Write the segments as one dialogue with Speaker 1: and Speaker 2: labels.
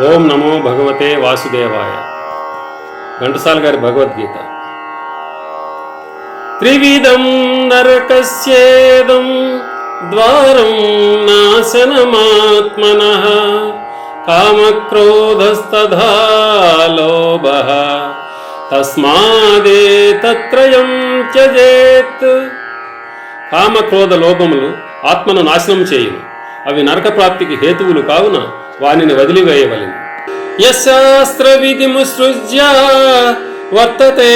Speaker 1: ఓం నమో భగవతే వాసుదేవాయ. ఘంటసాల గారి భగవద్గీత. త్రివిధం నరకస్యేదం ద్వారం నాశనమాత్మనః కామక్రోధస్తథా లోభః తస్మాదేతత్రయం త్యజేత్. కామక్రోధ లోభములు ఆత్మను నాశనం చేయును. అవి నరక ప్రాప్తికి హేతువులు కావున వానిని వదిలివేయవలెను. యశాస్త్ర విధిముసృజ్య వర్తతే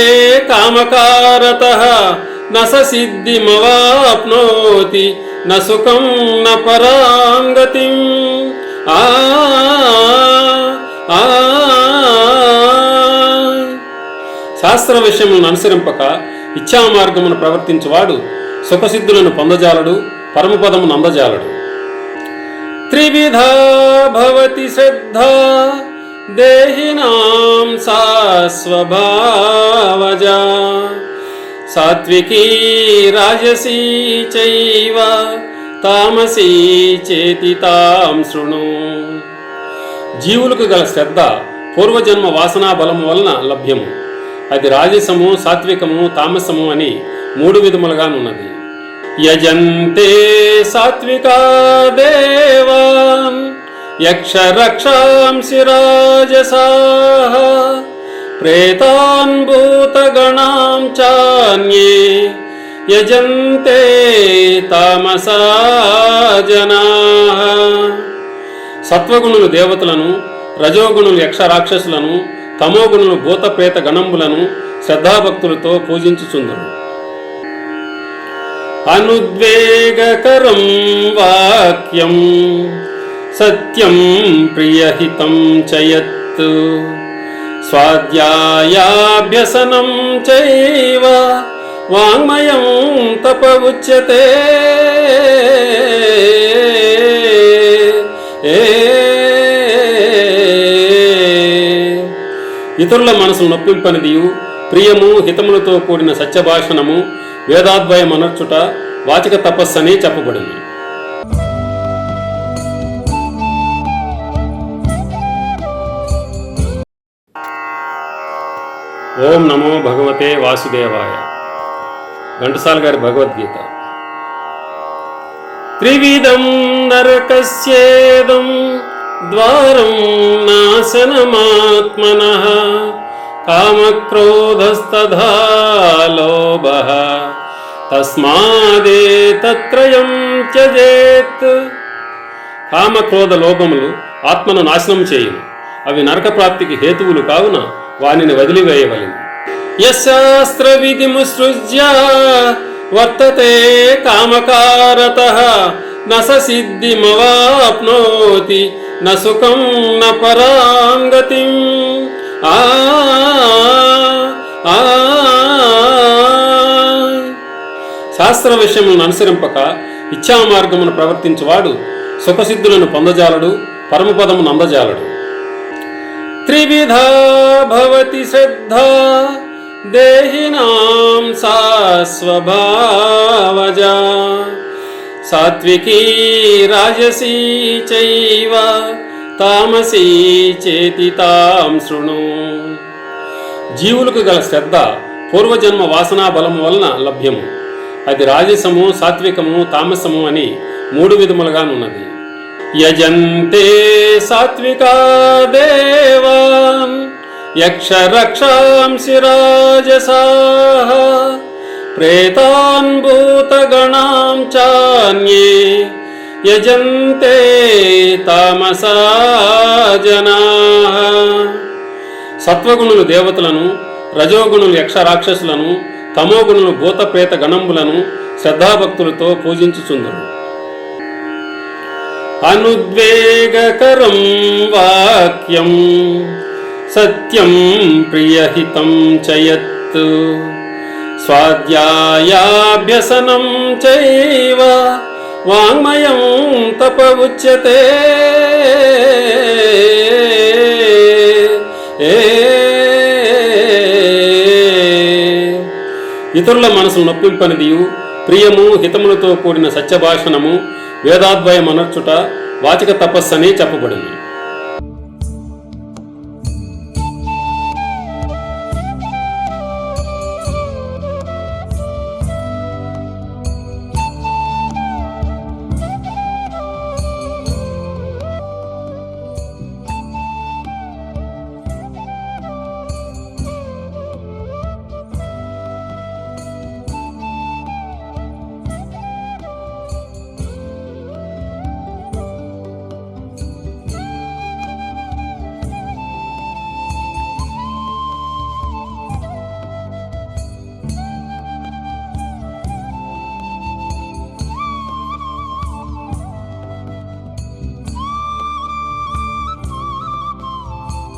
Speaker 1: కామకారతః న స సిద్ధిమవాప్నోతి న సుఖం న పరాంగతిం. శాస్త్ర విషయములను అనుసరింపక ఇచ్ఛామార్గమును ప్రవర్తించువాడు సుఖసిద్ధులను పొందజాలడు, పరమపదమును అందజాలడు. త్రివిధా భవతి శ్రద్ధా దేహినాం సా స్వభావజా సాత్వికీ రాజసీ చైవ తామసీ చేతి తాం శృణు. జీవులకు గల శ్రద్ధ పూర్వజన్మ వాసనా బలము వలన లభ్యము. అది రాజసము, సాత్వికము, తామసము అని 3 విధములుగానున్నది. యజంతే సాత్వికా దేవాన్ యక్షరక్షాంసి రాజసాః ప్రేతాన్ భూతగణాం చాన్యే యజంతే తామసా జనాః. సత్వగుణులు దేవతలను, రజోగుణులు యక్ష రాక్షసులను, తమోగుణులు భూత ప్రేత గణంబులను శ్రద్ధాభక్తులతో పూజించుచుందరు. అనుద్వేగకరం వాక్యం సత్యం ప్రియహితం చయత్ స్వాధ్యాయాభ్యసనం చైవ వాంగ్మయం తప ఉచ్యతే. ఇతరుల మనసును నొప్పింపనిదియు ప్రియము హితములతో కూడిన సత్యభాషణము వేదాద్వయం అనర్చుట వాచిక తపస్సని చెప్పబడింది. ఓం నమో భగవతే వాసుదేవాయ. ఘంటసాల గారి భగవద్గీత. త్రివిధం నరకస్యేదం ద్వారం నాశనమాత్మనః కామక్రోధస్తథా లోభః తస్మాదేతత్రయం త్యజేత్. కామక్రోధ లోభములు ఆత్మను నాశనం చేయును. అవి నరక ప్రాప్తికి హేతువులు కావున వానిని వదిలివేయవలెను. యశాస్త్ర విధిముసృజ్య వర్తతే కామకారతః న స సిద్ధిమవాప్నోతి న సుఖం న పరాంగతిం. శాస్త్ర విషయములను అనుసరింపక ఇచ్ఛామార్గమును ప్రవర్తించువాడు సుఖసిద్ధులను పొందజాలడు, పరమపదమును అందజాలడు. త్రివిధా భవతి శ్రద్ధా దేహినాం సా స్వభావజా సాత్వికీ రాజసీ చైవ తామసీ చేతి తాం శృణు. జీవులకు గల శ్రద్ధ పూర్వజన్మ వాసనా బలము వలన లభ్యము. అది రాజసము, సాత్వికము, తామసము అని 3 విధములుగానున్నది. యజంతే సాత్వికా దేవాన్ యక్షరక్షాంసి రాజసాః ప్రేతాన్ భూతగణాం చాన్యే యజంతే తామసా జనాః. సత్వగుణులు దేవతలను, రజోగుణులు యక్ష రాక్షసులను, తమోగుణులు భూత ప్రేత గణంబులను శ్రద్ధాభక్తులతో పూజించుచుందరు. అనుద్వేగకరం వాక్యం సత్యం ప్రియహితం చయత్ స్వాధ్యాయాభ్యసనం చైవ వాంగ్మయం తప ఉచ్యతే. ఇతరుల మనసును నొప్పింపనిదియు ప్రియము హితములతో కూడిన సత్యభాషణము వేదాద్వయం అనర్చుట వాచిక తపస్సని చెప్పబడింది.